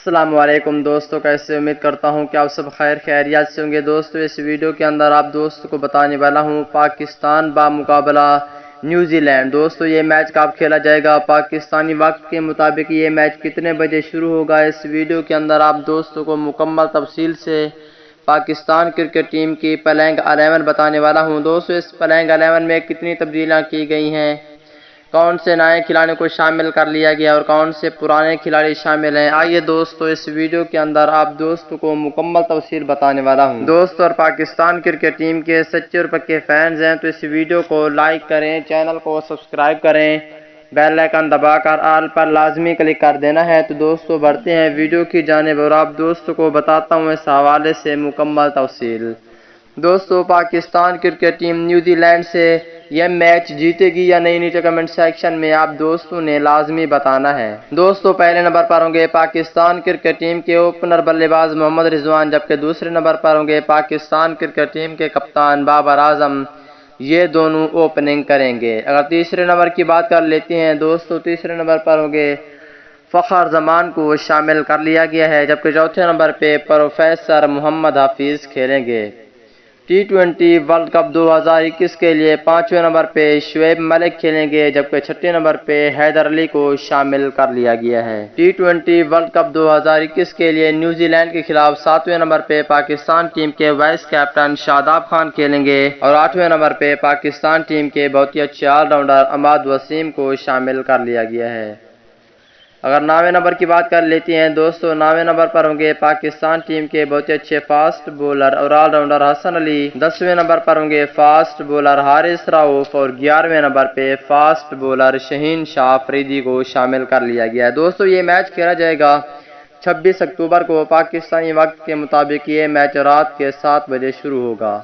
السلام علیکم دوستوں، کیسے؟ امید کرتا ہوں کہ آپ سب خیریت سے ہوں گے۔ دوستوں اس ویڈیو کے اندر آپ دوستوں کو بتانے والا ہوں پاکستان بمقابلہ نیوزی لینڈ۔ دوستوں یہ میچ کب کھیلا جائے گا، پاکستانی وقت کے مطابق یہ میچ کتنے بجے شروع ہوگا، اس ویڈیو کے اندر آپ دوستوں کو مکمل تفصیل سے پاکستان کرکٹ ٹیم کی پلینگ 11 بتانے والا ہوں۔ دوستوں اس پلینگ 11 میں کتنی تبدیلیاں کی گئی ہیں، کون سے نئے کھلاڑیوں کو شامل کر لیا گیا اور کون سے پرانے کھلاڑی شامل ہیں، آئیے دوستو اس ویڈیو کے اندر آپ دوستوں کو مکمل تفصیل بتانے والا ہوں۔ دوستو اور پاکستان کرکٹ ٹیم کے سچے اور پکے فینز ہیں تو اس ویڈیو کو لائک کریں، چینل کو سبسکرائب کریں، بیل آئیکن دبا کر آل پر لازمی کلک کر دینا ہے۔ تو دوستو بڑھتے ہیں ویڈیو کی جانب اور آپ دوستوں کو بتاتا ہوں اس حوالے سے مکمل تفصیل۔ دوستو Pakistan cricket team New Zealand سے یہ میچ جیتے گی یا نہیں، نیچے کمنٹ سیکشن میں آپ دوستوں نے لازمی بتانا ہے۔ دوستو پہلے نمبر پر ہوں گے پاکستان کرکٹ ٹیم کے اوپنر بلے باز محمد رضوان، جبکہ دوسرے نمبر پر ہوں گے پاکستان کرکٹ ٹیم کے کپتان بابر اعظم، یہ دونوں اوپننگ کریں گے۔ اگر تیسرے نمبر کی بات کر لیتے ہیں دوستو، تیسرے نمبر پر ہوں گے فخر زمان کو شامل کر لیا گیا ہے، جبکہ چوتھے نمبر پہ پروفیسر محمد حفیظ کھیلیں گے۔ T20 ورلڈ کپ 2021 کے لیے پانچویں نمبر پہ شعیب ملک کھیلیں گے، جبکہ چھٹے نمبر پہ حیدر علی کو شامل کر لیا گیا ہے۔ T20 ورلڈ کپ 2021 کے لیے نیوزی لینڈ کے خلاف ساتویں نمبر پہ پاکستان ٹیم کے وائس کیپٹن شاداب خان کھیلیں گے اور آٹھویں نمبر پہ پاکستان ٹیم کے بہت ہی اچھے آل راؤنڈر عماد وسیم کو شامل کر لیا گیا ہے۔ اگر 9ویں نمبر کی بات کر لیتے ہیں دوستو، 9ویں نمبر پر ہوں گے پاکستان ٹیم کے بہت اچھے فاسٹ بولر اور all rounder Hasan Ali, 10ویں number پر ہوں گے فاسٹ بولر حارث راؤف اور 11ویں نمبر پہ فاسٹ بولر شہین شاہ افریدی کو شامل کر لیا گیا ہے۔ دوستو یہ میچ کھیلا جائے گا 26 اکتوبر کو پاکستانی وقت کے مطابق، یہ میچ رات کے 7 بجے شروع ہوگا۔